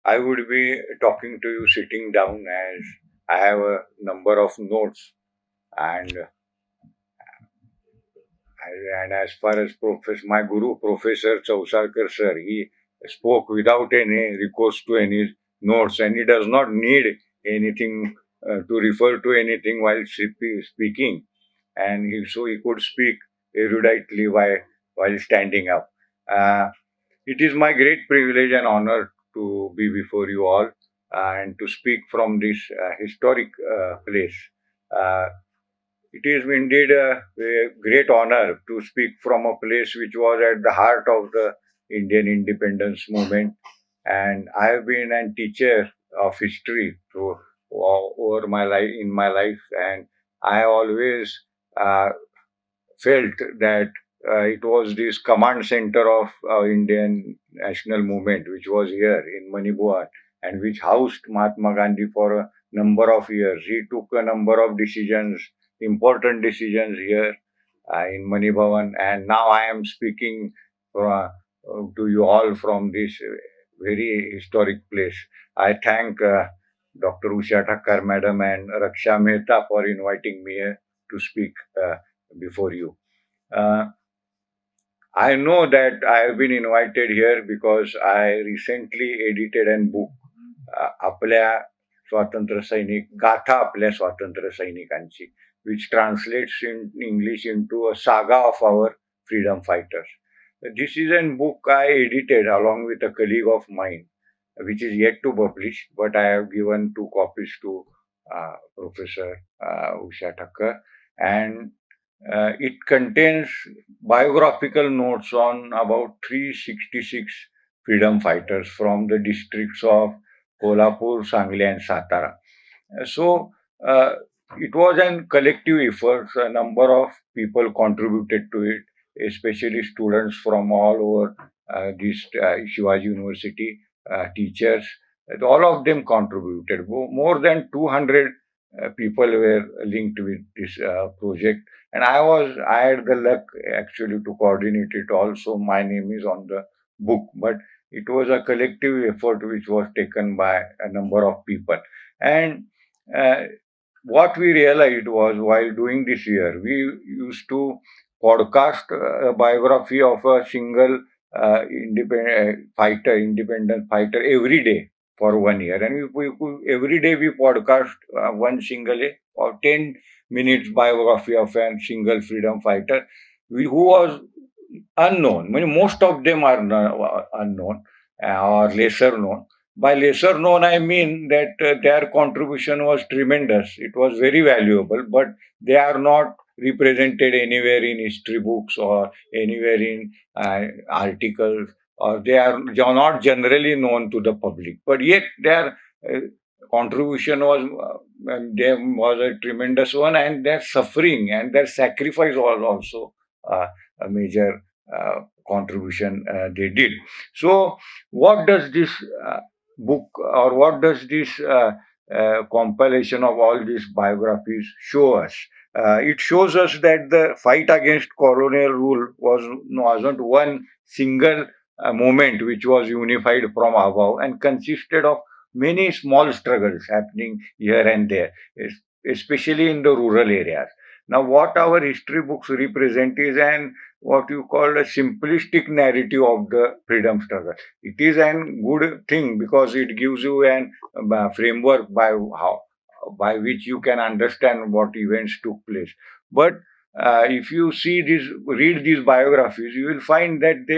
I would be talking to you sitting down as I have a number of notes and and as far as my guru, Professor Chausarkar sir, he spoke without any recourse to any notes, and he does not need anything to refer to anything while speaking, and so he could speak eruditely while standing up. Uh, it is my great privilege and honor to be before you all and to speak from this historic place. Uh, it is indeed a great honor to speak from a place which was at the heart of the Indian independence movement. And I have been a teacher of history over my life in my life, and I always uh, felt that it was this command center of Indian national movement, which was here in Manipur and which housed Mahatma Gandhi for a number of years. He took a number of decisions, important decisions here in Mani Bhavan, and now I am speaking to you all from this very historic place. I thank Dr. Usha Thakkar Madam and Raksha Mehta for inviting me here to speak before you. Uh, I know that I have been invited here because I recently edited a book, आपल्या स्वातंत्र्य सैनिक गाथा आपल्या स्वातंत्र्य सैनिकांची, which translates in English into a saga of our freedom fighters. This is a book I edited along with a colleague of mine, which is yet to publish, but I have given two copies to Professor Usha Thakkar, and it contains biographical notes on about 366 freedom fighters from the districts of Kolhapur, Sangli, and Satara. So it was a collective effort. A number of people contributed to it, especially students from all over this Shivaji University, teachers. All of them contributed. More than 200 people were linked with this project, and I had the luck actually to coordinate it. Also, my name is on the book, but it was a collective effort which was taken by a number of people. And uh, what we realized was while doing this year, we used to podcast a biography of a single independent fighter every day for 1 year. And every day we podcast one single or 10 minutes biography of a single freedom fighter who was unknown. I mean, most of them are unknown or lesser known. By lesser known, I mean that their contribution was tremendous. It was very valuable, but they are not represented anywhere in history books or anywhere in articles, or they are not generally known to the public. But yet, their contribution was a tremendous one, and their suffering and their sacrifice was also a major contribution they did. So, what does this book or what does this compilation of all these biographies show us? It shows us that the fight against colonial rule wasn't one single movement which was unified from above and consisted of many small struggles happening here and there, especially in the rural areas. Now, what our history books represent is an what you call a simplistic narrative of the freedom struggle. It is a good thing because it gives you an framework by which you can understand what events took place. But if you read these biographies, you will find that they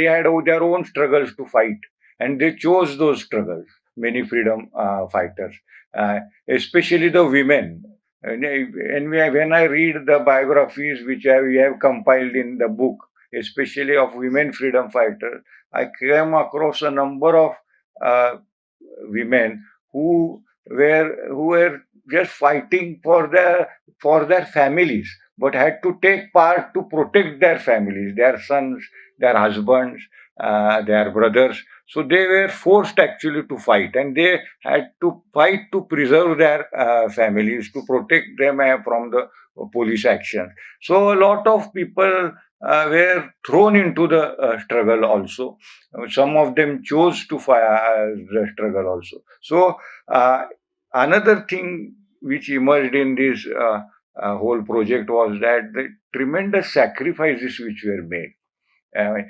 had their own struggles to fight, and they chose those struggles. Many freedom fighters, especially the women. When I read the biographies which we have compiled in the book, especially of women freedom fighters, I came across a number of uh, women who were just fighting for their families, but had to take part to protect their families, their sons, their husbands, their brothers. So they were forced actually to fight, and they had to fight to preserve their families, to protect them from the police action. So a lot of people were thrown into the struggle also. Some of them chose to fire the struggle also. So, another thing which emerged in this whole project was that the tremendous sacrifices which were made. uh,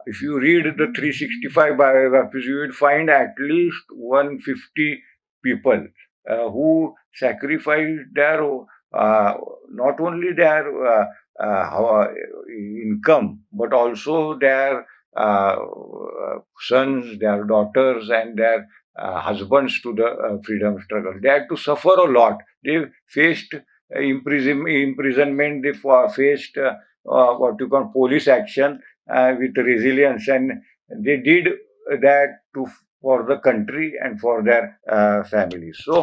if you read the 365 biographies, you will find at least 150 people who sacrificed their not only their income, but also their sons, their daughters, and their husbands to the freedom struggle. They had to suffer a lot. They faced imprisonment. They faced what you call police action with resilience, and they did that to for the country and for their families. So.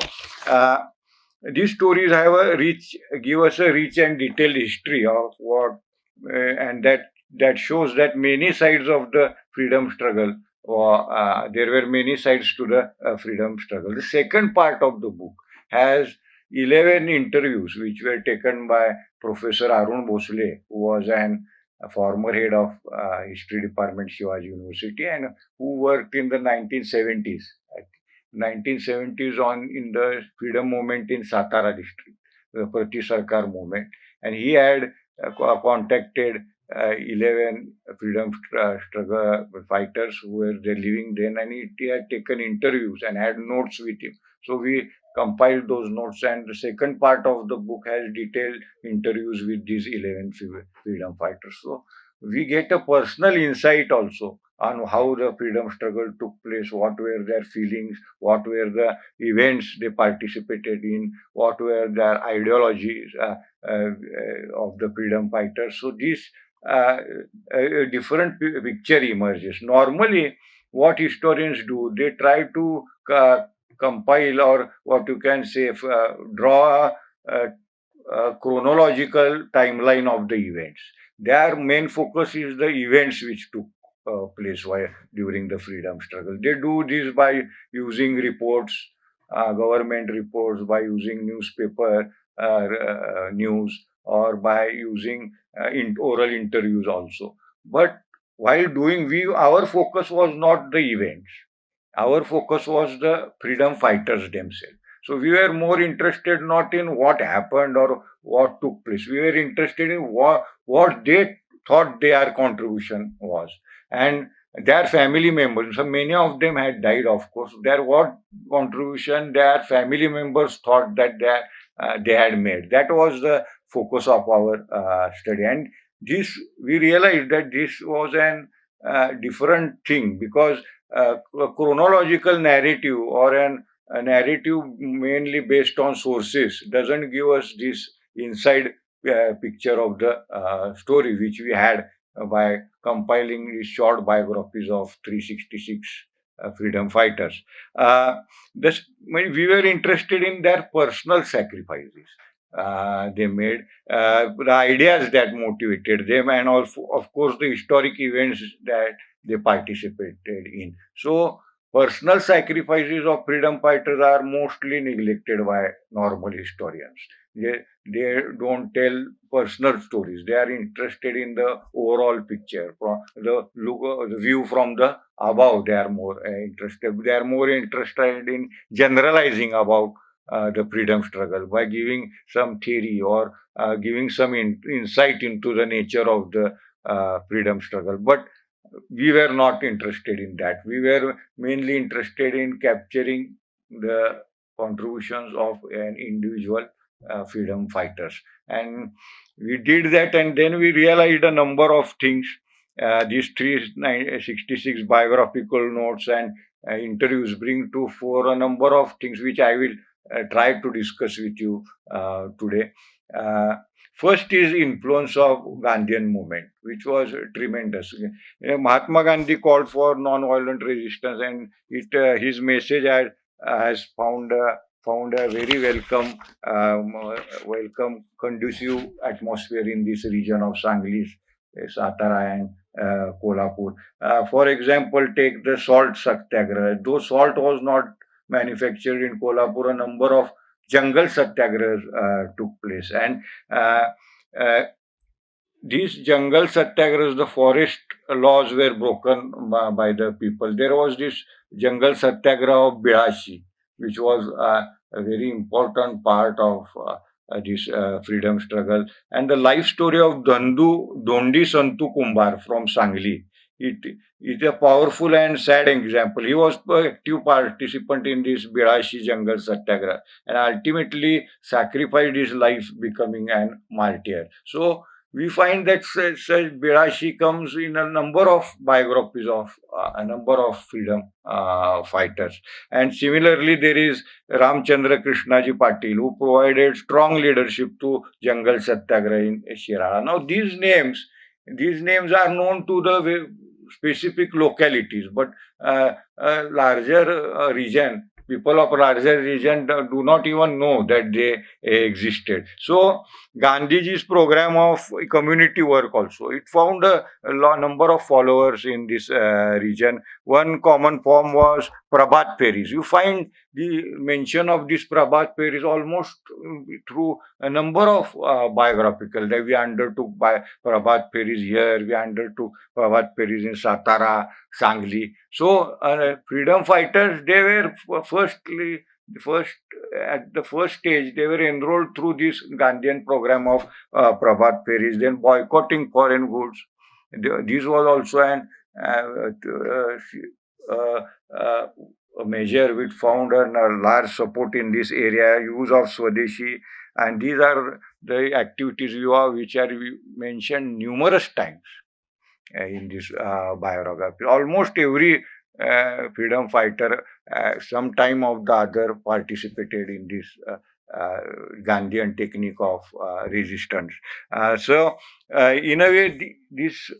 These stories have a rich, give us a rich and detailed history of what, and that shows that many sides of the freedom struggle, or there were many sides to the freedom struggle. The second part of the book has 11 interviews which were taken by Professor Arun Bhosle, who was a former head of history department, Shivaji University, and who worked in the 1970s 1970s on in the freedom movement in Satara district, the Prati Sarkar movement, and he had contacted 11 freedom struggle fighters who were there living then, and he had taken interviews and had notes with him. So we compiled those notes, and the second part of the book has detailed interviews with these 11 freedom fighters. So we get a personal insight also on how the freedom struggle took place, what were their feelings, what were the events they participated in, what were their ideologies of the freedom fighters. So this a different picture emerges. Normally, what historians do, they try to compile, or what you can say, draw a chronological timeline of the events. Their main focus is the events which took place during the freedom struggle. They do this by using reports, government reports, by using newspaper news, or by using oral interviews also. But while doing, we our focus was not the events. Our focus was the freedom fighters themselves. So we were more interested not in what happened or what took place. We were interested in what they thought their contribution was. And their family members, so many of them had died, of course. Their what contribution their family members thought that they had made. That was the focus of our study. And this, we realized that this was an different thing, because a chronological narrative, or a narrative mainly based on sources, doesn't give us this inside picture of the story which we had by compiling these short biographies of 366 freedom fighters. Uh, we were interested in their personal sacrifices they made, the ideas that motivated them, and also, of course, the historic events that they participated in. So, personal sacrifices of freedom fighters are mostly neglected by normal historians. They, they don't tell personal stories. They are interested in the overall picture, from the view from the above. They are more interested. They are more interested in generalizing about the freedom struggle by giving some theory, or giving some insight into the nature of the freedom struggle. But we were not interested in that. We were mainly interested in capturing the contributions of an individual freedom fighters, and we did that. And then we realized a number of things. These 366 biographical notes and interviews bring to fore a number of things which I will try to discuss with you today. Uh, First is influence of Gandhian movement, which was tremendous. Mahatma Gandhi called for non-violent resistance, and his message has found a very welcome, conducive atmosphere in this region of Sangli, Satara, and Kolhapur. For example, take the salt satyagraha. Though salt was not manufactured in Kolhapur, a number of jungle satyagrahas took place, and uh, uh, these jungle satyagrahas, the forest laws were broken by the people. There was this jungle satyagraha of Bilashi, which was a very important part of this freedom struggle. And the life story of Dondi Santu Kumbar from Sangli. It is a powerful and sad example. He was an active participant in this Bilashi jungle satyagraha and ultimately sacrificed his life becoming an martyr. So we find that such Birashi comes in a number of biographies of a number of freedom fighters. And similarly, there is Ramchandra Krishnaji Patil, who provided strong leadership to Jungle Satyagraha in Shirala. Now, these names are known to the specific localities, but larger region, people of larger region do not even know that they existed. So Gandhiji's program of community work also, it found a number of followers in this region. One common form was Prabhat Peris. You find the mention of this Prabhat Peris almost through a number of biographical that we undertook by Prabhat Peris here, we undertook Prabhat Peris in Satara, Sangli. So freedom fighters, they were first at the first stage, they were enrolled through this Gandhian program of Prabhat Peris, then boycotting foreign goods. This was also an uh, uh, a measure which found a large support in this area, use of Swadeshi, and these are the activities which are mentioned numerous times in this biography. Almost every freedom fighter, some time of the other, participated in this Gandhian technique of resistance. In a way, this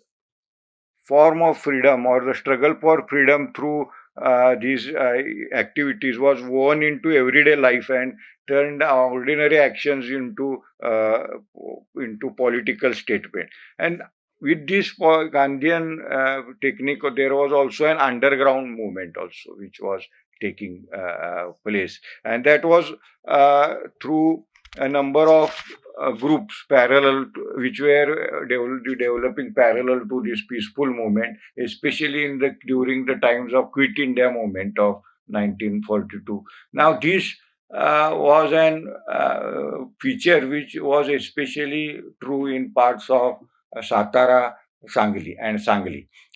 form of freedom or the struggle for freedom through these activities was woven into everyday life and turned ordinary actions into political statement. And with this Gandhian technique, there was also an underground movement also which was taking place, and that was through a number of groups which were developing parallel to this peaceful movement, especially during the times of Quit India movement of 1942. Now this was an feature which was especially true in parts of Satara,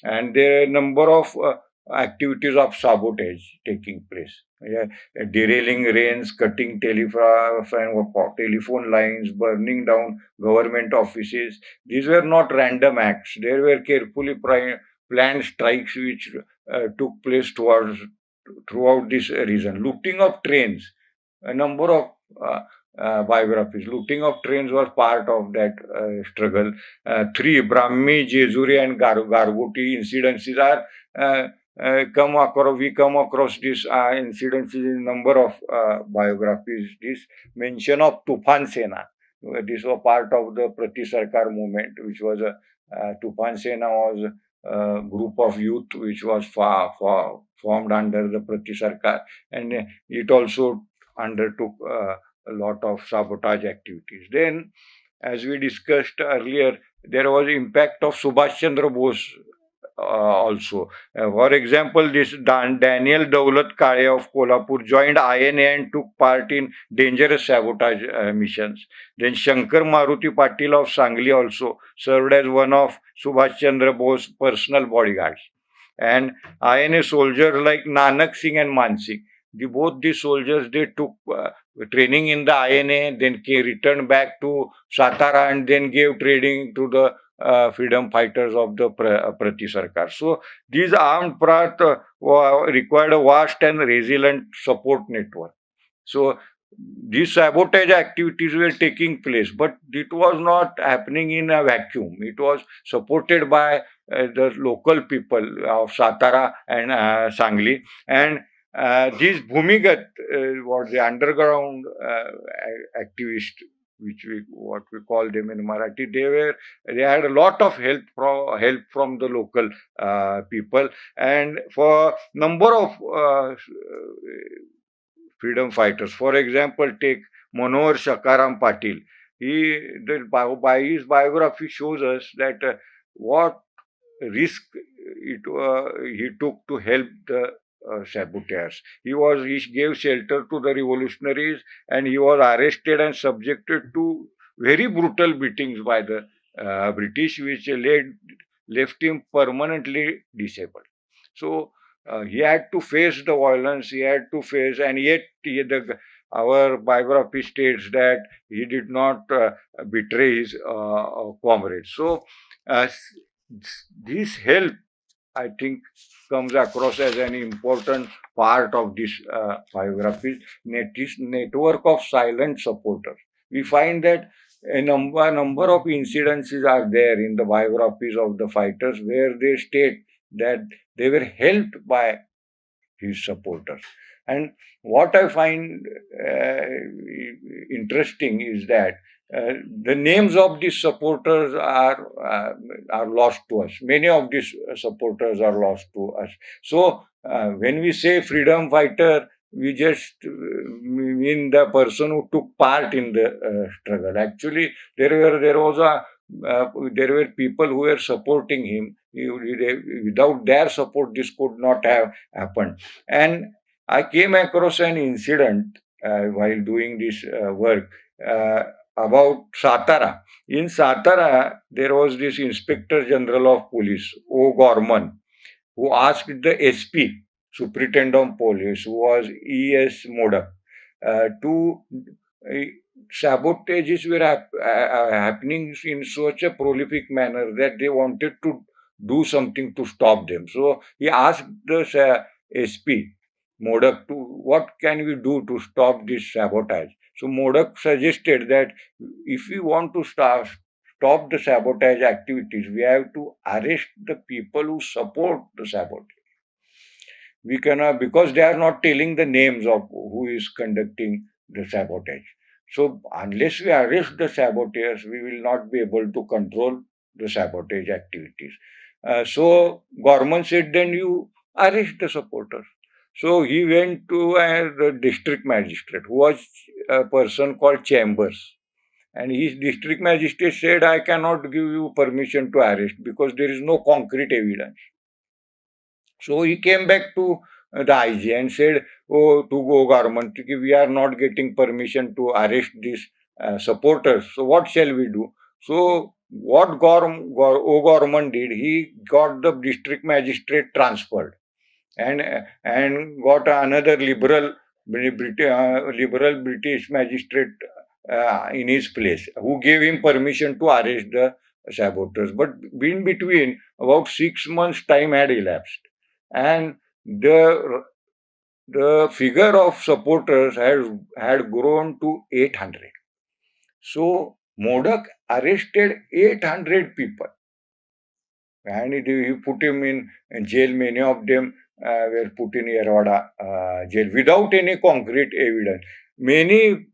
and there are a number of activities of sabotage taking place. Yeah, derailing rains, cutting telephone lines, burning down government offices. These were not random acts. There were carefully planned strikes which took place throughout this region. Looting of trains, a number of biographies. Looting of trains was part of that struggle. Three Brahmi, Jejuri, and Gargoti incidences are we come across these incidences in number of biographies. This mention of Tufan Sena. This was part of the Prati Sarkar movement, which was a Tufan Sena was a group of youth which was formed under the Prati Sarkar, and it also undertook a lot of sabotage activities. Then, as we discussed earlier, there was impact of Subhash Chandra Bose also. For example, this Daniel Daulat Kale of Kolhapur joined INA and took part in dangerous sabotage missions. Then Shankar Maruti Patil of Sangli also served as one of Subhash Chandra Bose's personal bodyguards. And INA soldiers like Nanak Singh and Man Singh, both these soldiers, they took training in the INA, then returned back to Satara and then gave training to the freedom fighters of the Prati Sarkar. So these armed Prat required a vast and resilient support network. So these sabotage activities were taking place, but it was not happening in a vacuum. It was supported by the local people of Satara and Sangli, and these Bhumigat, what the underground activists, which we what we call them in Marathi, they had a lot of help from the local people, and for number of freedom fighters. For example, take Manohar Shakaram Patil. By his biography shows us that what risk he took to help the saboteurs. He gave shelter to the revolutionaries, and he was arrested and subjected to very brutal beatings by the British, which left him permanently disabled. So he had to face the violence. He had to face, and yet our biography states that he did not betray his comrades. So uh, this help, I think, comes across as an important part of this biography. This network of silent supporters. We find that a number of incidences are there in the biographies of the fighters where they state that they were helped by his supporters. And what I find uh, interesting is that the names of these supporters are lost to us. Many of these supporters are lost to us. So when we say freedom fighter, we just mean the person who took part in the struggle. Actually, there were people who were supporting him. Without their support, this could not have happened. And I came across an incident while doing this work uh, about Satara. In Satara, there was this Inspector General of Police, O. Gorman, who asked the SP, Superintendent of Police, who was E.S. Modak, to uh, sabotages were happening in such a prolific manner that they wanted to do something to stop them. So he asked the SP, Modak, to what can we do to stop this sabotage? So Modak suggested that if we want to stop the sabotage activities, we have to arrest the people who support the sabotage. We cannot, because they are not telling the names of who is conducting the sabotage. So unless we arrest the saboteurs, we will not be able to control the sabotage activities. So Gorman said, then you arrest the supporters. So he went to the district magistrate, who was a person called Chambers. And his district magistrate said, I cannot give you permission to arrest because there is no concrete evidence. So he came back to the IG and said, "Oh, to go government, we are not getting permission to arrest these supporters. So what shall we do?" So what government did? He got the district magistrate transferred and got another liberal British magistrate in his place, who gave him permission to arrest the saboteurs. But in between, about 6 months' time had elapsed, and the figure of supporters had grown to 800. So Modak arrested 800 people, and he put him in jail. Many of them were put in Yerwada jail without any concrete evidence. Many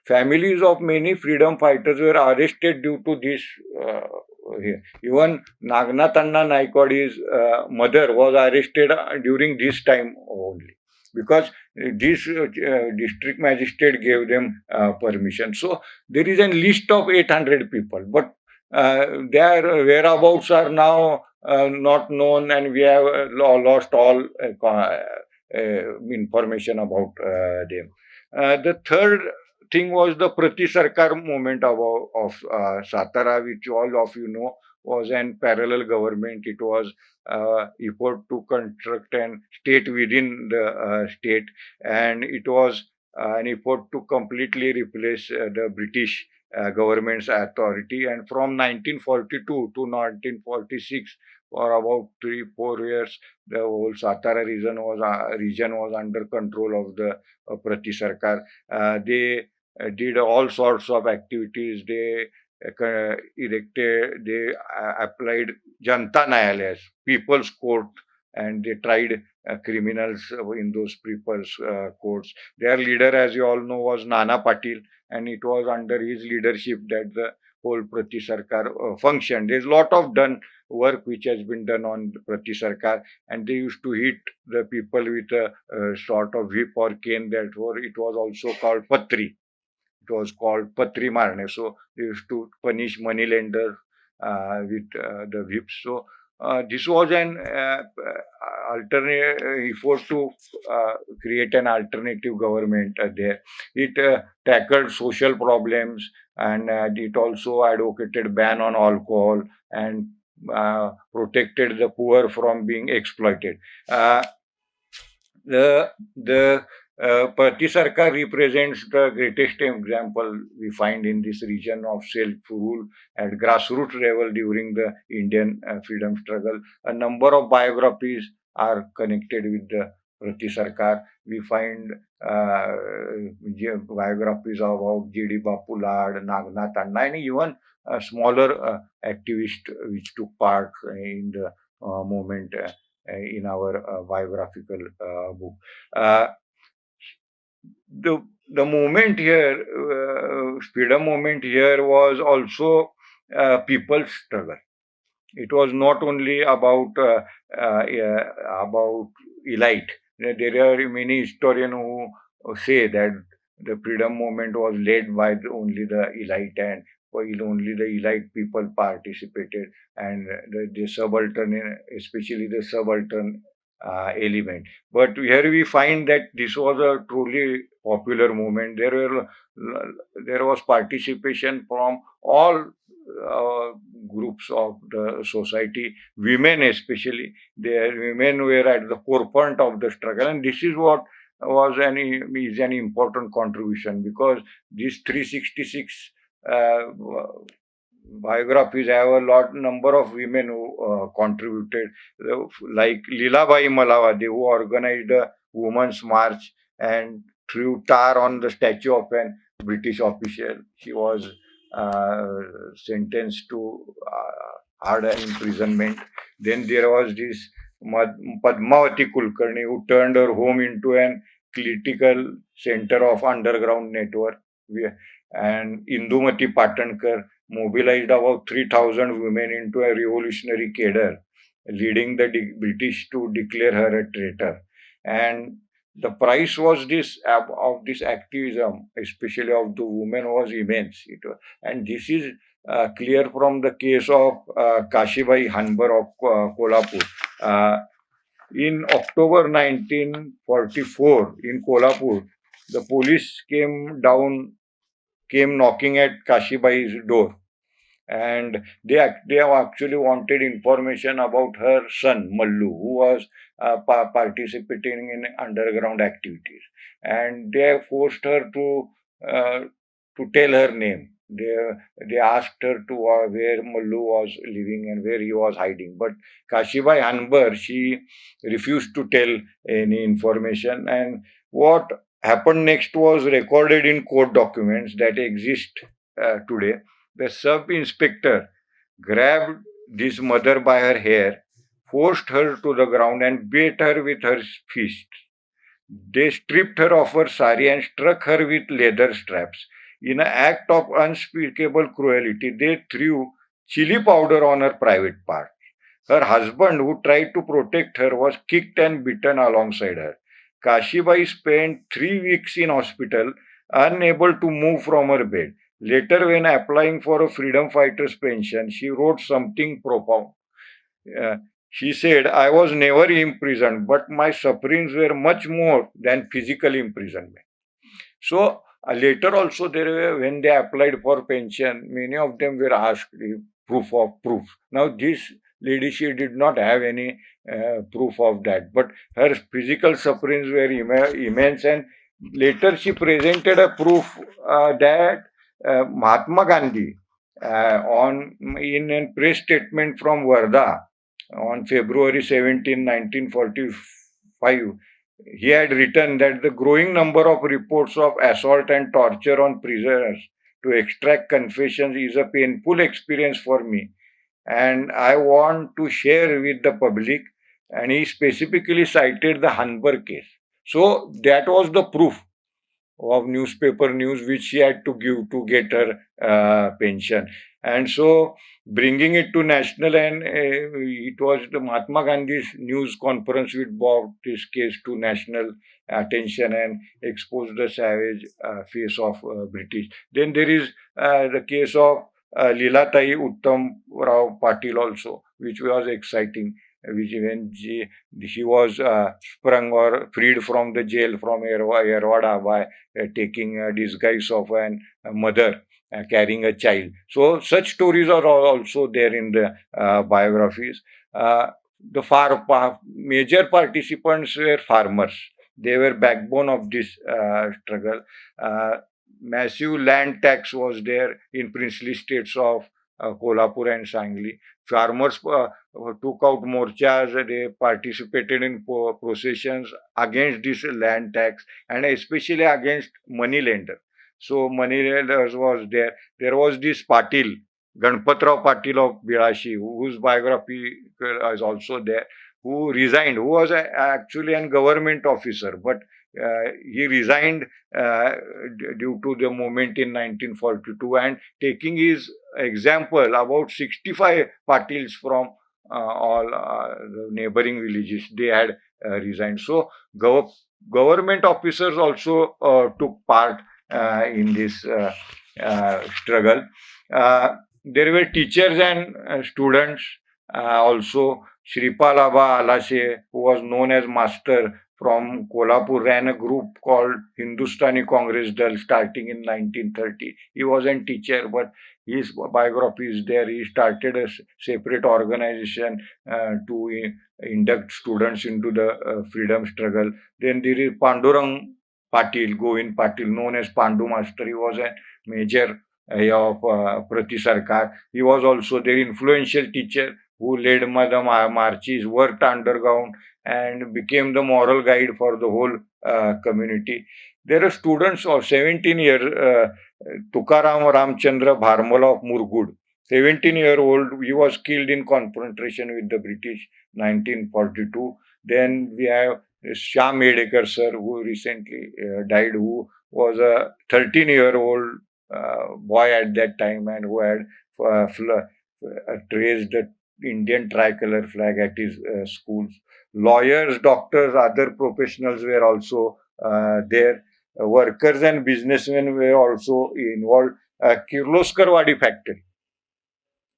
families of many freedom fighters were arrested due to this. Even Nagnath Anna Naikwadi's mother was arrested during this time only, because this district magistrate gave them permission. So there is a list of 800 people, but their whereabouts are now not known, and we have lost all information about them. The third thing was the Prati Sarkar movement of Satara, which all of you know was an parallel government. It was effort to construct an state within the state, and it was an effort to completely replace the British government's authority. And from 1942 to 1946, for about 3 4 years, the whole Satara region was under control of the Prati Sarkar. They did all sorts of activities. They applied Janta Nayalayas, People's Court, and they tried criminals in those people's courts. Their leader, as you all know, was Nana Patil, and it was under his leadership that the whole Prati Sarkar functioned. There's a lot of done work which has been done on the Prati Sarkar, and they used to hit the people with a sort of whip or cane. That it was also called Patri. it was called Patri Marne. So they used to punish money lenders with the whips. So this was an alternate effort to create an alternative government there. It tackled social problems, and it also advocated ban on alcohol and protected the poor from being exploited. Uh, the Party Sarkar represents the greatest example we find in this region of self-rule at grassroots level during the Indian freedom struggle. A number of biographies are connected with the Party Sarkar. We find biographies about J.D. Bapulad, Nagnath Anna, and even smaller activists which took part in the movement in our biographical book. Uh, the movement here, freedom movement here, was also people's struggle. It was not only about elite. There are many historians who say that the freedom movement was led by only the elite, and while only the elite people participated, and the subaltern, especially the subaltern element. But here we find that this was a truly popular movement. There was participation from all uh, groups of the society, women especially. Their women were at the forefront of the struggle, and this is what is an important contribution, because these 366 uh, biographies have a lot number of women who contributed, like Lilabai Malawade, who organized a women's march and threw tar on the statue of an British official. She was uh, sentenced to hard imprisonment. Then there was this Padmavati Kulkarni, who turned her home into an critical center of underground network. And Indumati Patankar mobilized about 3,000 women into a revolutionary cadre, leading the British to declare her a traitor. And the price was this of this activism, especially of the women, was immense. And this is clear from the case of Kashibai Hanbar of Kolhapur. Uh, in October 1944, in Kolhapur, the police came knocking at Kashibai's door, and they have actually wanted information about her son Mallu, who was participating in underground activities, and they have forced her uh, to tell her name. They asked her to where Mallu was living and where he was hiding, but Kashibai Hanbar, she refused to tell any information. And what happened next was recorded in court documents that exist today. The sub inspector grabbed this mother by her hair, forced her to the ground, and beat her with her fist. They stripped her of her sari and struck her with leather straps. In an act of unspeakable cruelty, they threw chili powder on her private part. Her husband, who tried to protect her, was kicked and beaten alongside her. Kashibai spent 3 weeks in hospital, unable to move from her bed. Later, when applying for a freedom fighter's pension, she wrote something profound. Uh, she said, I was never imprisoned, but my sufferings were much more than physical imprisonment. So later also, when they applied for pension, many of them were asked proof of proof. Now this lady, she did not have any proof of that, but her physical sufferings were immense, and later she presented a proof that Mahatma Gandhi, on in a press statement from Varda on February 17, 1945, he had written that the growing number of reports of assault and torture on prisoners to extract confessions is a painful experience for me, and I want to share with the public. And he specifically cited the Hanbar case. So that was the proof of newspaper news which she had to give to get her pension. And so bringing it to national, and it was the Mahatma Gandhi's news conference which brought this case to national attention and exposed the savage face of British. Then there is the case of Lilatai Uttam Rao Patil also, which was exciting, which when she was sprung or freed from the jail from Yerwada by taking a disguise of a mother carrying a child. So such stories are also there in the biographies. The major participants were farmers. They were backbone of this struggle. Uh, Massive land tax was there in princely states of Kolhapur and Sangli. Farmers took out morchas. They participated in processions against this land tax and especially against money lender. So money lenders was there. There was this Patil, Ganpatrao Patil of Bilashi, whose biography is also there, who resigned, who was actually a government officer, but he resigned due to the movement in 1942, and taking his example, about 65 Patils from all the neighboring villages, they had resigned. So government officers also took part in this struggle. Uh, there were teachers and students also. Shripal Abha Alashe, who was known as Master from Kolhapur, ran a group called Hindustani Congress Dal starting in 1930. He wasn't teacher, but his biography is there. He started a separate organization to induct students into the freedom struggle. Then there is Pandurang Patil, Govind Patil, known as Pandu Master. He was a major of Prati Sarkar. He was also their influential teacher who led the marches, worked underground, and became the moral guide for the whole community. There are students of 17-year Tukaram Ramchandra Bharmala of Murgud. 17-year-old, he was killed in confrontation with the British 1942. Then we have Shyam Edekar sir, who recently died, who was a 13-year-old boy at that time and who had raised the Indian tricolor flag at his schools. Lawyers, doctors, other professionals were also there. Workers and businessmen were also involved. Kirloskarwadi factory,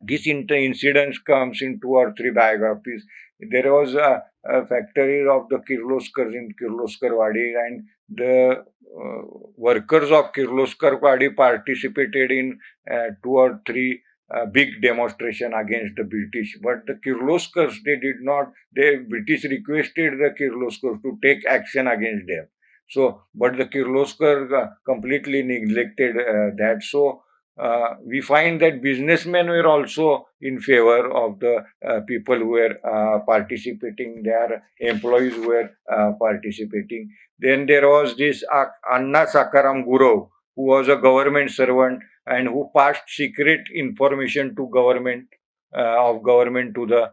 this incident comes in two or three biographies. There was a factory of the Kirloskars in Kirloskarwadi, and the workers of Kirloskarwadi participated in two or three big demonstration against the British. But the Kirloskars, they did not. The British requested the Kirloskars to take action against them. So, but the Kirloskar completely neglected that. So we find that businessmen were also in favor of the people who were participating, their employees were participating. Then there was this Anna Sakaram Guru, who was a government servant and who passed secret information to government to the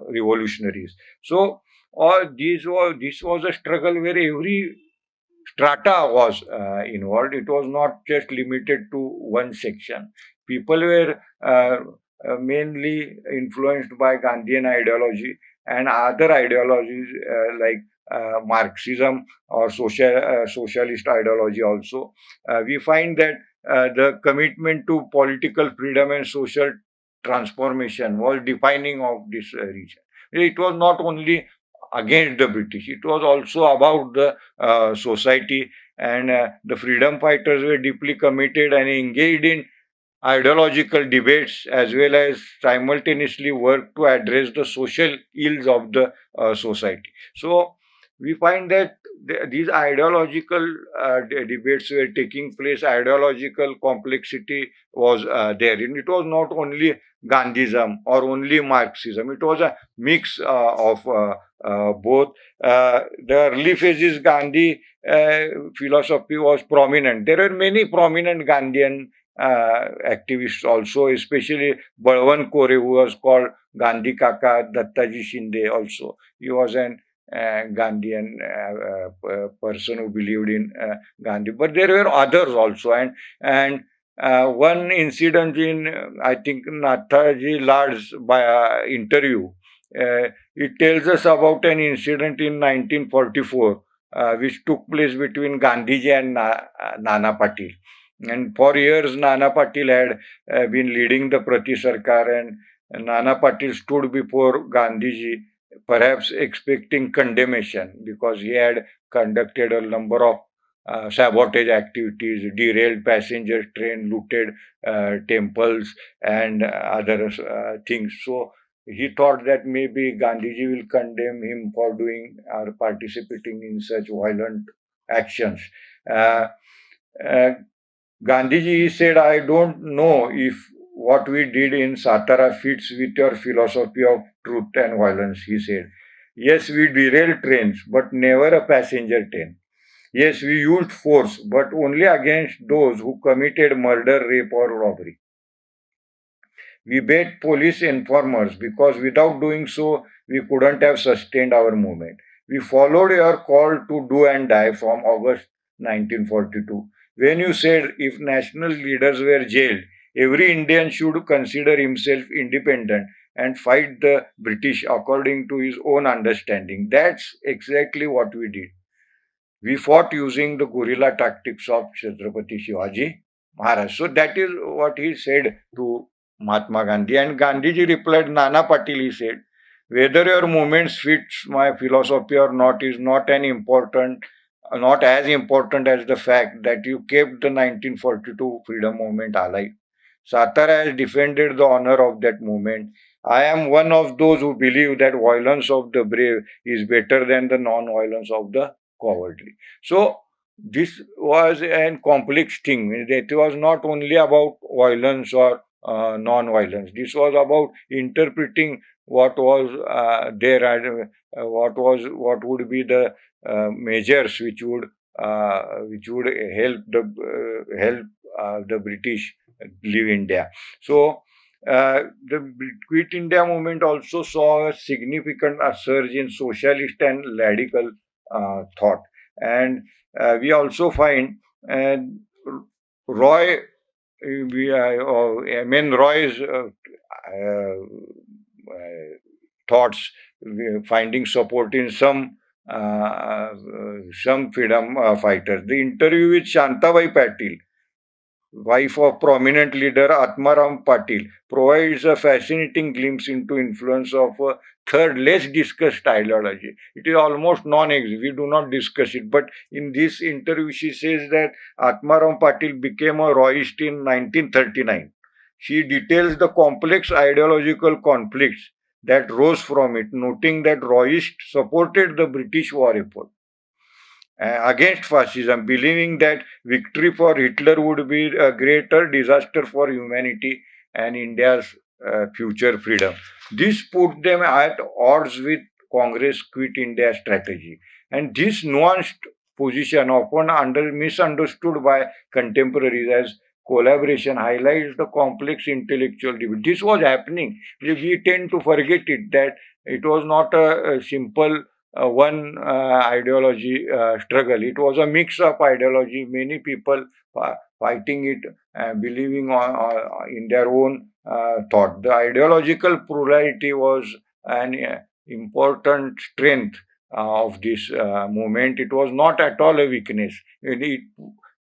revolutionaries. So all this was a struggle where every strata was involved. It was not just limited to one section. People were mainly influenced by Gandhian ideology and other ideologies like Marxism or socialist ideology also. We find that the commitment to political freedom and social transformation was defining of this region. It was not only against the British, it was also about the society, and the freedom fighters were deeply committed and engaged in ideological debates as well as simultaneously work to address the social ills of the society. So we find that these ideological debates were taking place, ideological complexity was there. And it was not only Gandhism or only Marxism, it was a mix of both. The early phases Gandhi philosophy was prominent. There are many prominent Gandhian activists also, especially Bhavan Kore, who was called Gandhi Kaka, Dattaji Shinde also. He was an Gandhian person who believed in Gandhi. But there were others also, and One incident in, I think, Nathaji Lad's interview, it tells us about an incident in 1944, which took place between Gandhiji and Nana Patil. And for years, Nana Patil had been leading the Prati Sarkar, and Nana Patil stood before Gandhiji, perhaps expecting condemnation because he had conducted a number of sabotage activities, derailed passenger train, looted temples, and other things. So he thought that maybe Gandhiji will condemn him for doing or participating in such violent actions. Uh, uh, Gandhiji said, I don't know if what we did in Satara fits with your philosophy of truth and violence, he said. Yes, we derailed trains, but never a passenger train. Yes, we used force, but only against those who committed murder, rape, or robbery. We bait police informers because without doing so, we couldn't have sustained our movement. We followed your call to do and die from August 1942. When you said if national leaders were jailed, every Indian should consider himself independent and fight the British according to his own understanding. That's exactly what we did. We fought using the guerrilla tactics of Chhatrapati Shivaji Maharaj. So that is what he said to Mahatma Gandhi. And Gandhiji replied, Nana Patil, he said, whether your movements fits my philosophy or not is not as important as the fact that you kept the 1942 freedom movement alive. Satara has defended the honor of that movement. I am one of those who believe that violence of the brave is better than the non-violence of the cowardly. So this was a complex thing. It was not only about violence or non-violence. This was about interpreting what was there and what would be the measures which would help the British leave India. So the Quit India movement also saw a significant surge in socialist and radical thought. And we also find uh, Roy, Roy's thoughts finding support in some freedom fighters. The interview with Shantabai Patil, wife of prominent leader Atmaram Patil, provides a fascinating glimpse into influence of a third, less discussed ideology. It is almost non-existent. We do not discuss it. But in this interview, she says that Atmaram Patil became a Royist in 1939. She details the complex ideological conflicts that rose from it, noting that Royists supported the British war effort against fascism, believing that victory for Hitler would be a greater disaster for humanity and India's future freedom. This put them at odds with Congress Quit India strategy. And this nuanced position, often misunderstood by contemporaries as collaboration, highlights the complex intellectual debate. This was happening. We tend to forget it that it was not a simple one ideology struggle. It was a mix of ideology, many people fighting it, believing in their own thought. The ideological plurality was an important strength of this movement. It was not at all a weakness.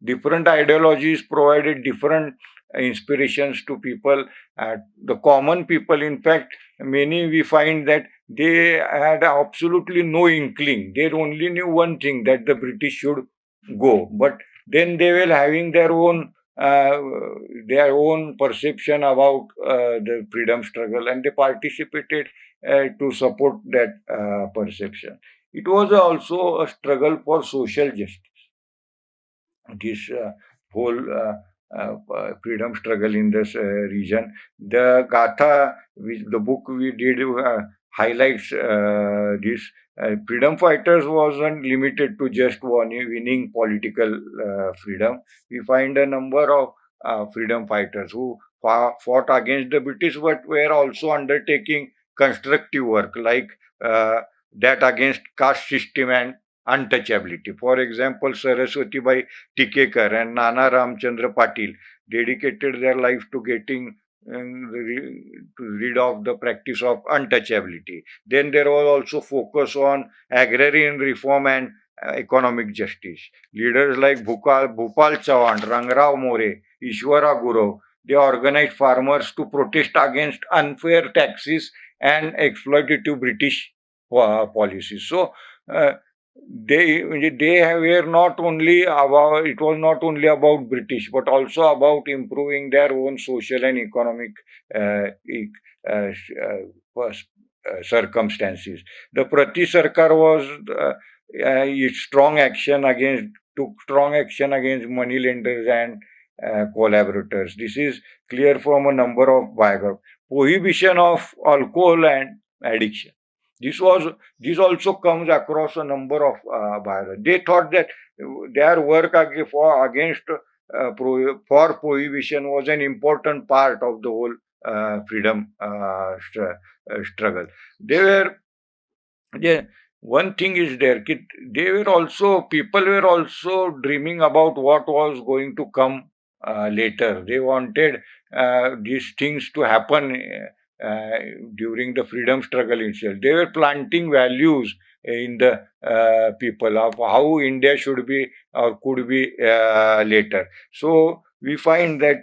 Different ideologies provided different inspirations to people. The common people, in fact, many we find that they had absolutely no inkling. They only knew one thing, that the British should go. But then they were having their own perception about the freedom struggle, and they participated to support that perception. It was also a struggle for social justice. This whole freedom struggle in this region. The Gatha, which the book we did, highlights this. Freedom fighters wasn't limited to just winning political freedom. We find a number of freedom fighters who fought against the British, but were also undertaking constructive work like that against caste system and untouchability. For example, Saraswati Bai Tikekar and Nana Ramchandra Patil. dedicated their life to getting to rid of the practice of untouchability. Then there was also focus on agrarian reform and economic justice. Leaders like Bhupal Chauhan, Rangrao More, Ishwara Guru, they organized farmers to protest against unfair taxes and exploitative British policies. So uh, were not only about, it was not only about British but also about improving their own social and economic circumstances. The Prati Sarkar was its strong action against took strong action against money lenders and collaborators. This is clear from a number of biographies. Prohibition of alcohol and addiction. This was this also comes across a number of biographies. They thought that their work against for prohibition was an important part of the whole freedom struggle. They were yeah, one thing is there. They were also people were also dreaming about what was going to come later. They wanted these things to happen during the freedom struggle itself. They were planting values in the people of how India should be or could be later. So we find that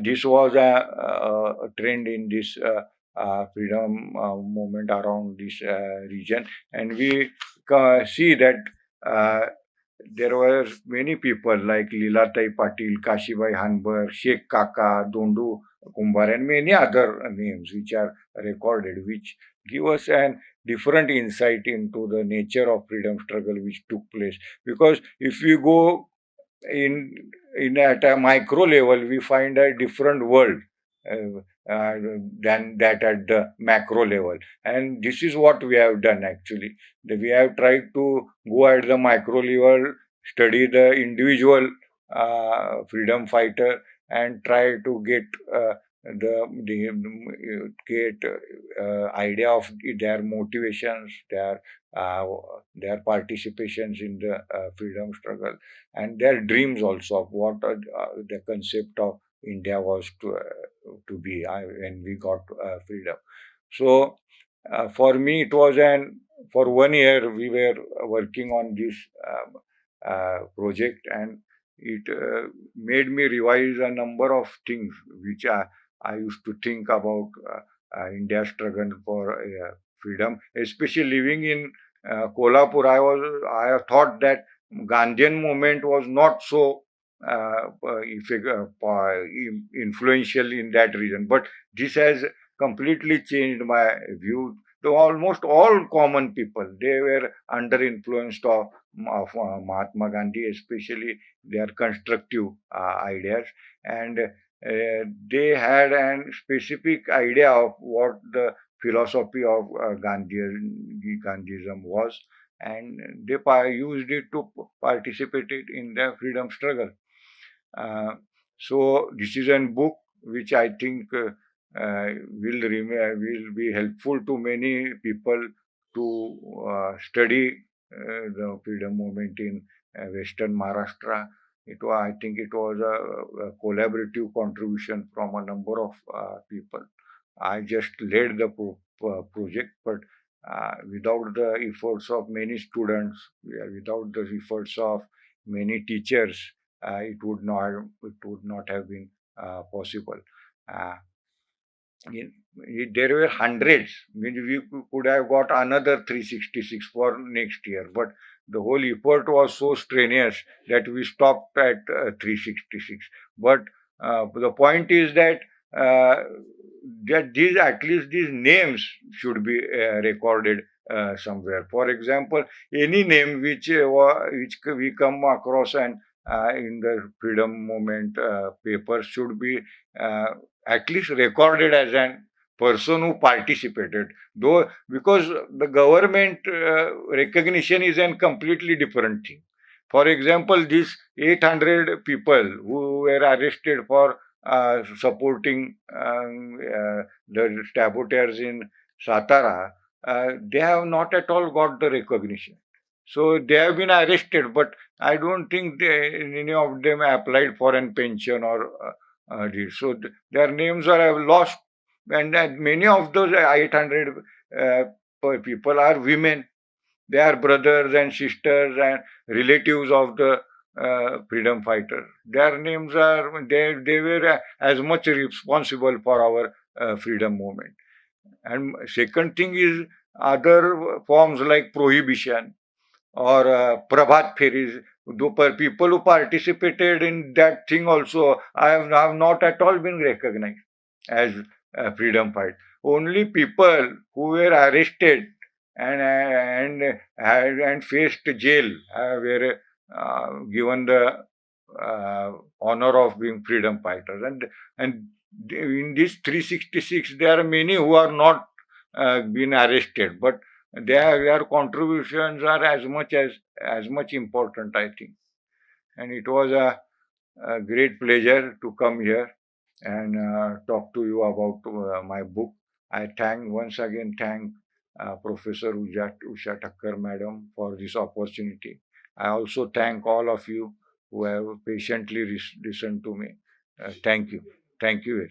this was a trend in this. Freedom movement around this region, and we see that uh, there were many people like Lilatai Patil, Kashibai Hanbar, Sheikh Kaka, Dondu Kumbar, and many other names which are recorded, which give us an different insight into the nature of freedom struggle which took place. Because if we go in at a micro level, we find a different world uh, uh, than that at the macro level, and this is what we have done actually. We have tried to go at the micro level, study the individual freedom fighter, and try to get get idea of their motivations, uh, their participations in the freedom struggle, and their dreams also of what the concept of India was to be when we got freedom. So for me, it was an for 1 year we were working on this project, and it made me revise a number of things which I used to think about India's struggle for freedom, especially living in Kolhapur. I have thought that Gandhian movement was not so influential in that region, but this has completely changed my view. To almost all common people, they were under influence of Mahatma Gandhi, especially their constructive ideas, and they had a specific idea of what the philosophy of Gandhism was, and they used it to participate in the freedom struggle. Uh, so this is a book which I think will be helpful to many people to study the freedom movement in Western Maharashtra. I think it was a collaborative contribution from a number of people. I just led the project, but without the efforts of many students, without the efforts of many teachers, it would not have been possible. Uh, there were hundreds. Means we could have got another 366 for next year, but the whole effort was so strenuous that we stopped at 366. But the point is that uh, these at least these names should be recorded somewhere. For example, any name which we come across and in the freedom movement papers should be uh, at least recorded as an person who participated, though, because the government recognition is a completely different thing. For example, these 800 people who were arrested for supporting the saboteurs in Satara, they have not at all got the recognition. So they have been arrested, but I don't think any of them applied for an pension or this. So their names are have lost, and many of those 800 uh, people are women. They are brothers and sisters and relatives of the freedom fighters. Their names are they were as much responsible for our freedom movement. And second thing is other forms like prohibition or Prabhat Feris. People who participated in that thing also, have not at all been recognized as freedom fight. Only people who were arrested and faced jail were given the honor of being freedom fighters. And in this 366, there are many who are not been arrested, but their contributions are as much important, I think. And it was a great pleasure to come here and talk to you about my book. I once again thank Professor Usha Thakkar Madam for this opportunity. I also thank all of you who have patiently listened to me. Thank you. Thank you.